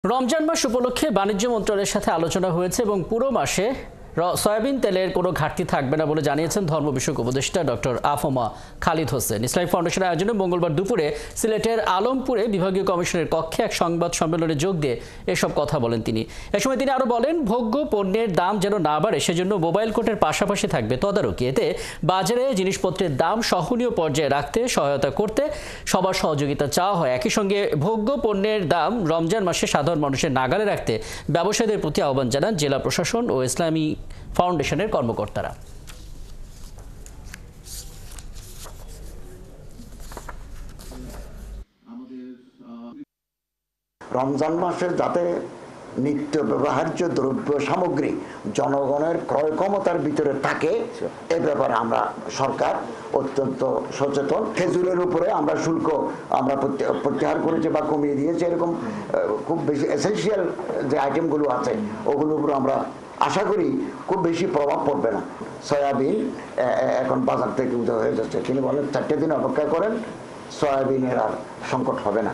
রমজান মাস উপলক্ষে বাণিজ্য মন্ত্রণালয়ের সাথে আলোচনা হয়েছে এবং পুরো মাসে সয়াবিন তেলের কোনো ঘাটতি থাকবে না বলে জানিয়েছেন ধর্ম বিষয়ক উপদেষ্টা ডক্টর আফমা খালিদ হোসেন। ইসলামিক ফাউন্ডেশনের আয়োজনে মঙ্গলবার দুপুরে সিলেটের আলমপুরে বিভাগীয় কমিশনের কক্ষে এক সংবাদ সম্মেলনে যোগ দিয়ে এসব কথা বলেন তিনি। এ সময় তিনি আরও বলেন, ভোগ্য পণ্যের দাম যেন না বাড়ে সেজন্য মোবাইল কোর্টের পাশাপাশি থাকবে তদারকি। এতে বাজারে জিনিসপত্রের দাম সহনীয় পর্যায়ে রাখতে সহায়তা করতে সবার সহযোগিতা চাওয়া হয়। একই সঙ্গে ভোগ্য পণ্যের দাম রমজান মাসে সাধারণ মানুষের নাগালে রাখতে ব্যবসায়ীদের প্রতি আহ্বান জানান জেলা প্রশাসন ও ইসলামী ফাউন্ডেশনের কর্মকর্তারা। রমজান মাসে যাতে নিত্য ব্যবহার্য দ্রব্য সামগ্রী জনগণের ক্রয় ক্ষমতার ভিতরে থাকে এ ব্যাপারে আমরা সরকার অত্যন্ত সচেতন। খেজুরের উপরে আমরা শুল্ক প্রত্যাহার করেছি বা কমিয়ে দিয়েছি। এরকম খুব বেশি এসেনশিয়াল যে আইটেমগুলো আছে ওগুলোর উপর আমরা আশা করি খুব বেশি প্রভাব পড়বে না। সয়াবিন এখন বাজার থেকে উদয় হয়ে যাচ্ছে, তিনি বলেন 4 দিন অপেক্ষা করেন, সয়াবিনের আর সংকট হবে না।